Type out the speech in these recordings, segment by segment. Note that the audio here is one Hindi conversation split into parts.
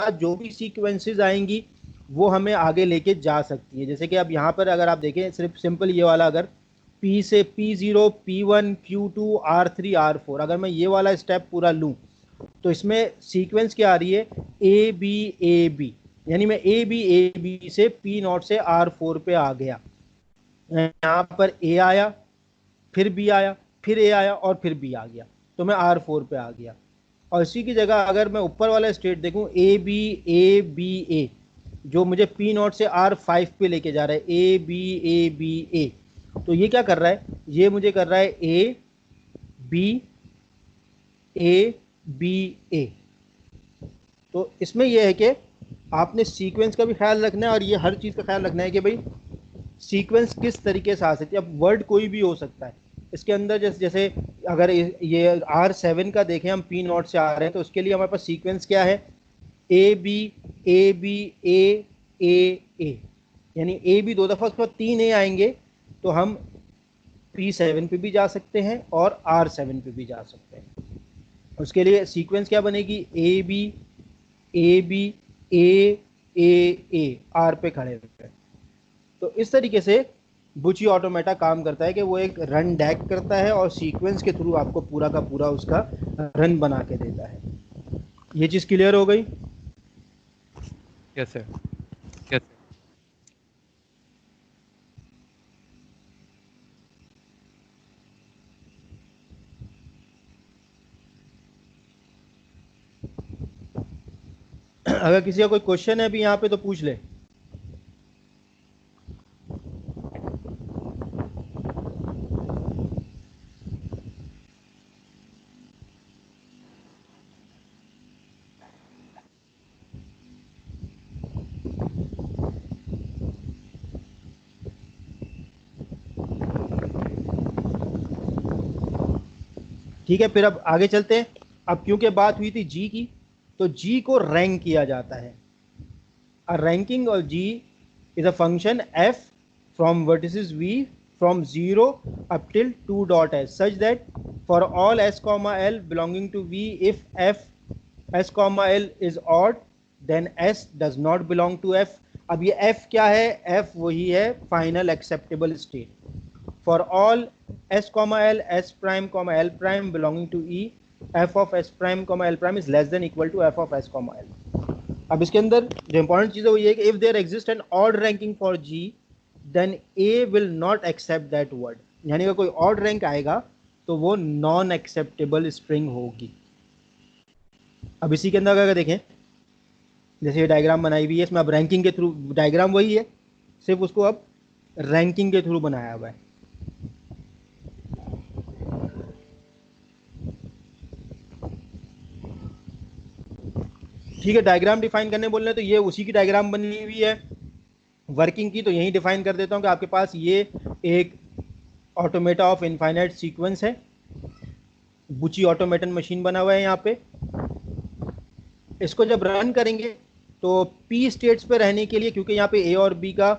साथ जो भी सीक्वेंसेस आएंगी वो हमें आगे लेके जा सकती है। जैसे कि अब यहाँ पर अगर आप देखें सिर्फ सिंपल ये वाला, अगर P से P0 P1 Q2 R3 R4, अगर मैं ये वाला स्टेप पूरा लूँ तो इसमें सीक्वेंस क्या आ रही है, ए बी ए बी, यानी मैं ए बी से P0 से R4 पे आ गया। यहाँ पर ए आया, फिर बी आया, फिर ए आया और फिर बी आ गया, तो मैं R4 पे आ गया। और इसी की जगह अगर मैं ऊपर वाला स्टेट देखूं ए बी ए, जो मुझे P0 से R5 पे लेके जा रहा है, ए बी ए, तो ये क्या कर रहा है, ये मुझे कर रहा है ए बी ए। तो इसमें यह है कि आपने सीक्वेंस का भी ख्याल रखना है और ये हर चीज़ का ख्याल रखना है कि भाई सीक्वेंस किस तरीके से आ सकती है। अब वर्ड कोई भी हो सकता है इसके अंदर, जैसे जैसे अगर ये R7 का देखें, हम P0 से आ रहे हैं तो उसके लिए हमारे पास सीक्वेंस क्या है, ए बी ए, यानी ए बी दो दफ़ा, उसके बाद 3 ए आएंगे तो हम P7 पे भी जा सकते हैं और R7 पे भी जा सकते हैं। उसके लिए सीक्वेंस क्या बनेगी, ए बी ए आर पे खड़े हुए। तो इस तरीके से बुची ऑटोमेटा काम करता है कि वो एक रन डैक करता है और सीक्वेंस के थ्रू आपको पूरा का पूरा उसका रन बना के देता है। ये चीज़ क्लियर हो गई? Yes sir. अगर किसी का कोई क्वेश्चन है अभी यहाँ पे तो पूछ ले। ठीक है, फिर अब आगे चलते हैं। अब क्योंकि बात हुई थी जी की, तो जी को रैंक किया जाता है। A ranking of G is a function f from vertices V from 0 up till 2 dot s, such that for all s comma l belonging to V, if f s comma l is odd then s does not belong to f। अब ये f क्या है, f वही है final acceptable state। For all s comma l s prime comma l prime belonging to E, f of s prime comma l prime is less than equal to f of s comma l। अब इसके अंदर जो इंपॉर्टेंट चीज है वो ये है कि if there exist an odd ranking for G then A will not accept that word, यानी कि कोई ऑड रैंक आएगा तो वो नॉन एक्सेप्टेबल स्ट्रिंग होगी। अब इसी के अंदर अगर देखें, जैसे ये डायग्राम बनाई हुई है, इसमें अब रैंकिंग के थ्रू, डायग्राम वही है सिर्फ उसको अब रैंकिंग के थ्रू बनाया हुआ है। ठीक है, डायग्राम डिफाइन करने बोल रहे हैं तो ये उसी की डायग्राम बनी हुई है वर्किंग की, तो यही डिफाइन कर देता हूं कि आपके पास ये एक ऑटोमेटा ऑफ इनफाइनाइट सीक्वेंस है, बुची ऑटोमेटन मशीन बना हुआ है यहाँ पे। इसको जब रन करेंगे तो पी स्टेट्स पे रहने के लिए, क्योंकि यहाँ पे ए और बी का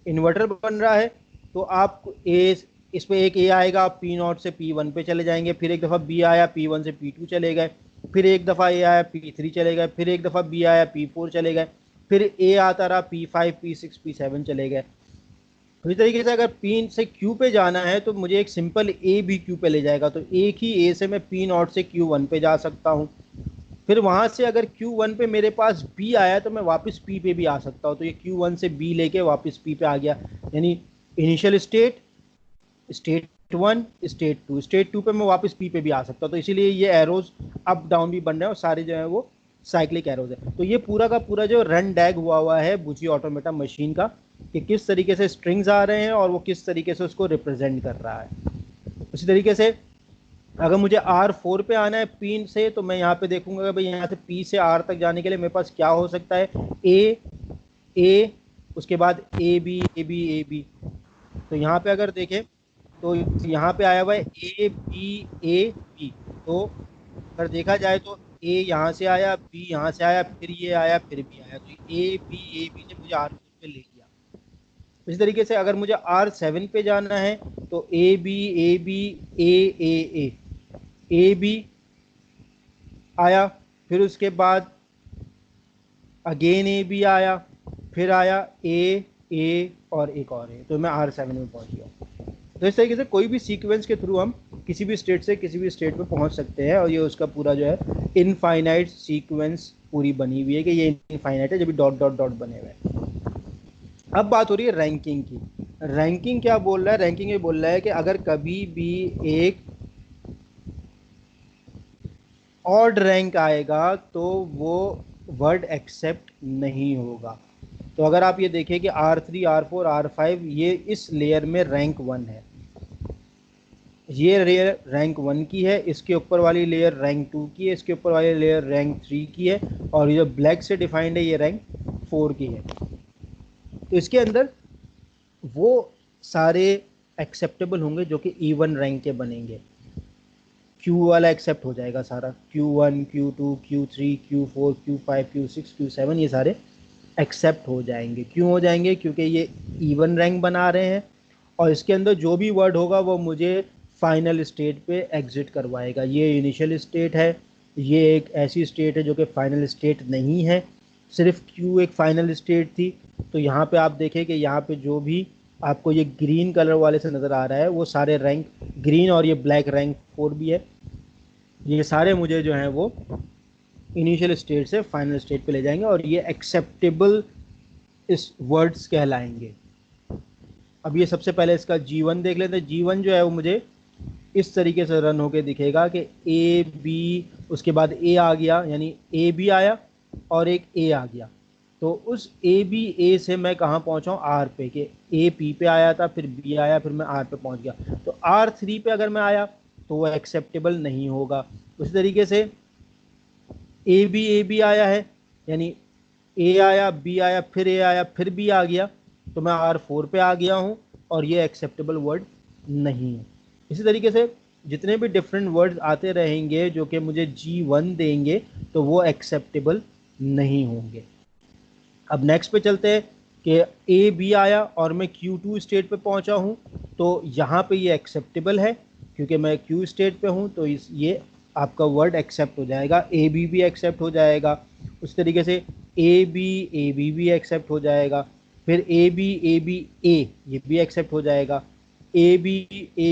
इन्वर्टर बन रहा है, तो आप ए, इस पे एक ए आएगा, आप P0 से P1 पे चले जाएंगे, फिर एक दफ़ा बी आया P1 से P2 चले गए, फिर एक दफ़ा ए आया P3 चले गए, फिर एक दफ़ा बी आया P4 चले गए, फिर ए आता रहा P5 P6 P7 चले गए। तो इस तरीके से अगर P से Q पे जाना है तो मुझे एक सिंपल ए बी Q पे ले जाएगा, तो एक ही ए से मैं P0 से Q1 पे जा सकता हूँ। फिर वहाँ से अगर Q1 पे मेरे पास B आया तो मैं वापस P पे भी आ सकता हूँ, तो ये Q1 से B लेके वापस P पे आ गया, यानी initial state, state 1, state 2, state 2 पे मैं वापस P पे भी आ सकता हूँ। तो इसीलिए ये एरोज अप डाउन भी बन रहे हैं और सारे जो है वो साइक्लिक एरोज है। तो ये पूरा का पूरा जो रन डैग हुआ है बुची ऑटोमेटा मशीन का, कि किस तरीके से स्ट्रिंग्स आ रहे हैं और वो किस तरीके से उसको रिप्रेजेंट कर रहा है। उसी तरीके से अगर मुझे R4 पे आना है P से, तो मैं यहाँ पे देखूंगा कि भाई यहाँ से P से R तक जाने के लिए मेरे पास क्या हो सकता है, ए, उसके बाद ए बी। तो यहाँ पे अगर देखें तो यहाँ पे आया हुआ है ए बी। तो अगर देखा जाए तो ए यहाँ से आया, बी यहाँ से आया, फिर ये आया, फिर भी आया, तो ए बी ने मुझे R4 पे ले लिया। इसी तरीके से अगर मुझे R7 पे जाना है तो ए बी ए बी आया, फिर उसके बाद अगेन ए बी आया, फिर आया ए और एक और ए, तो मैं R7 में पहुंच गया। तो इस तरीके से कोई भी सीक्वेंस के थ्रू हम किसी भी स्टेट से किसी भी स्टेट पे पहुंच सकते हैं, और ये उसका पूरा जो है इनफाइनाइट सीक्वेंस पूरी बनी हुई है कि ये इनफाइनाइट है जब भी डॉट डॉट डॉट बने हुए हैं। अब बात हो रही है रैंकिंग की। रैंकिंग क्या बोल रहा है? रैंकिंग ये बोल रहा है कि अगर कभी भी एक ऑड रैंक आएगा तो वो वर्ड एक्सेप्ट नहीं होगा। तो अगर आप ये देखें कि R3 R4 R5 ये इस लेयर में रैंक 1 है, ये लेयर रैंक 1 की है, इसके ऊपर वाली लेयर रैंक 2 की है, इसके ऊपर वाली लेयर रैंक 3 की है, और ये जो ब्लैक से डिफाइंड है ये रैंक 4 की है। तो इसके अंदर वो सारे एक्सेप्टेबल होंगे जो कि E1 रैंक के बनेंगे। Q वाला एक्सेप्ट हो जाएगा सारा, Q1 Q2 Q3 Q4 Q5 Q6 Q7 ये सारे एक्सेप्ट हो जाएंगे। क्यों हो जाएंगे? क्योंकि ये E1 रैंक बना रहे हैं, और इसके अंदर जो भी वर्ड होगा वो मुझे फाइनल स्टेट पे एग्जिट करवाएगा। ये इनिशियल स्टेट है, ये एक ऐसी स्टेट है जो कि फाइनल स्टेट नहीं है, सिर्फ Q एक फाइनल स्टेट थी। तो यहाँ पे आप देखें कि यहाँ पे जो भी आपको ये ग्रीन कलर वाले से नज़र आ रहा है वो सारे रैंक ग्रीन, और ये ब्लैक रैंक 4 भी है, ये सारे मुझे जो हैं वो इनिशियल स्टेट से फाइनल स्टेट पे ले जाएंगे, और ये एक्सेप्टेबल इस वर्ड्स कहलाएंगे। अब ये सबसे पहले इसका G1 देख लेते हैं। G1 जो है वो मुझे इस तरीके से रन होके दिखेगा कि ए बी, उसके बाद ए आ गया, यानी ए बी आया और एक ए आ गया। तो उस ए बी ए से मैं कहाँ पहुँचा हूँ? आर पे, कि ए पी पे आया था, फिर बी आया, फिर मैं आर पे पहुँच गया। तो R3 पे अगर मैं आया तो वो एक्सेप्टेबल नहीं होगा। उसी तरीके से ए बी आया है, यानी ए आया, बी आया, फिर ए आया, फिर बी आ गया, तो मैं R4 पे आ गया हूँ, और ये एक्सेप्टेबल वर्ड नहीं है। इसी तरीके से जितने भी डिफरेंट वर्ड्स आते रहेंगे जो कि मुझे G1 देंगे तो वो एक्सेप्टेबल नहीं होंगे। अब नेक्स्ट पे चलते हैं कि ए बी आया और मैं Q2 स्टेट पे पहुंचा हूं, तो यहाँ पे ये एक्सेप्टेबल है क्योंकि मैं Q स्टेट पे हूं, तो ये आपका वर्ड एक्सेप्ट हो जाएगा, ए बी भी एक्सेप्ट हो जाएगा। उस तरीके से ए बी भी एक्सेप्ट हो जाएगा, फिर ए बी ए ये भी एक्सेप्ट हो जाएगा, ए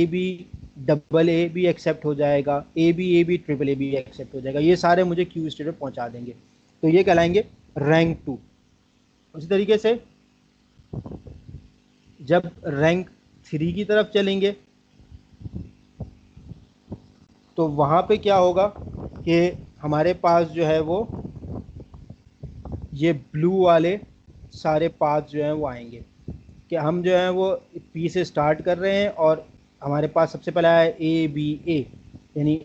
बी डबल ए भी एक्सेप्ट हो जाएगा, ए बी ट्रिपल ए भी एक्सेप्ट हो जाएगा। ये सारे मुझे Q स्टेट पे पहुंचा देंगे, तो ये कहलाएंगे रैंक 2। उसी तरीके से जब रैंक 3 की तरफ चलेंगे तो वहाँ पे क्या होगा कि हमारे पास जो है वो ये ब्लू वाले सारे पाथ जो हैं वो आएंगे, कि हम जो है वो पी से स्टार्ट कर रहे हैं और हमारे पास सबसे पहला है ए बी ए, यानी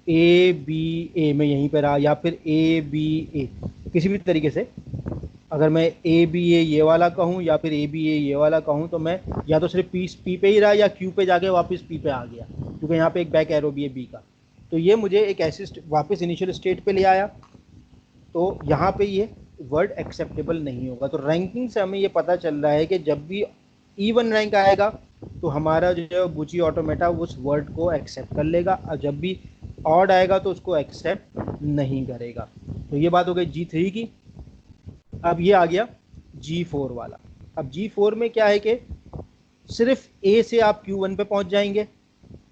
ए बी ए में यहीं पर रहा, या फिर ए बी ए, किसी भी तरीके से अगर मैं ए बी ए ये वाला कहूँ या फिर ए बी ए ये वाला कहूँ, तो मैं या तो सिर्फ पी पे ही रहा या क्यू पे जाके वापस पी पे आ गया, क्योंकि यहाँ पे एक बैक एरो भी है बी का। तो ये मुझे एक ऐसी वापस इनिशियल स्टेट पे ले आया, तो यहाँ पे ये वर्ड एक्सेप्टेबल नहीं होगा। तो रैंकिंग से हमें ये पता चल रहा है कि जब भी E1 रैंक आएगा तो हमारा जो है बुची ऑटोमेटा उस वर्ड को एक्सेप्ट कर लेगा, और जब भी ऑड आएगा तो उसको एक्सेप्ट नहीं करेगा। तो ये बात हो गई G3 की। अब ये आ गया G4 वाला। अब G4 में क्या है कि सिर्फ A से आप Q1 पे पहुंच जाएंगे,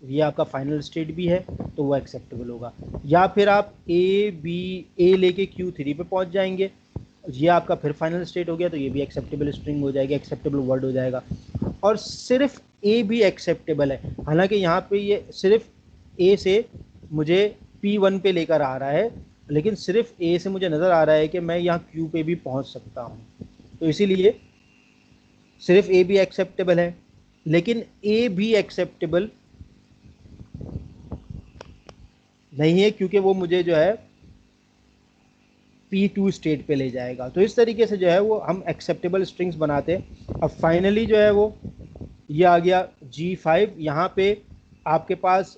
ये आपका फाइनल स्टेट भी है तो वो एक्सेप्टेबल होगा, या फिर आप ए लेके Q3 पे पहुंच जाएंगे, ये आपका फिर फाइनल स्टेट हो गया, तो ये भी एक्सेप्टेबल स्ट्रिंग हो जाएगी, एक्सेप्टेबल वर्ड हो जाएगा। और सिर्फ ए भी एक्सेप्टेबल है, हालांकि यहाँ पे ये सिर्फ ए से मुझे P1 पे लेकर आ रहा है, लेकिन सिर्फ ए से मुझे नज़र आ रहा है कि मैं यहाँ Q पे भी पहुँच सकता हूँ, तो इसीलिए सिर्फ ए भी एक्सेप्टेबल है, लेकिन ए भी एक्सेप्टेबल नहीं है क्योंकि वो मुझे जो है P2 स्टेट पे ले जाएगा। तो इस तरीके से जो है वो हम एक्सेप्टेबल स्ट्रिंग्स बनाते हैं। अब फाइनली जो है वो ये आ गया G5। यहाँ पे आपके पास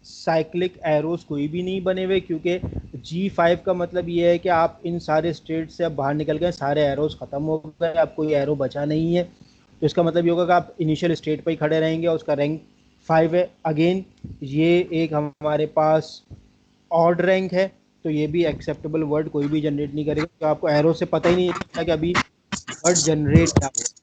साइक्लिक एरोस कोई भी नहीं बने हुए, क्योंकि G5 का मतलब ये है कि आप इन सारे स्टेट से अब बाहर निकल गए, सारे एरोस ख़त्म हो गए, अब कोई एरो बचा नहीं है। तो इसका मतलब ये होगा कि आप इनिशियल स्टेट पर ही खड़े रहेंगे और उसका रैंक 5 है। अगेन ये एक हमारे पास ऑड रैंक है, तो ये भी एक्सेप्टेबल वर्ड कोई भी जनरेट नहीं करेगा, तो आपको एरो से पता ही नहीं चलता कि अभी वर्ड जनरेट क्या हो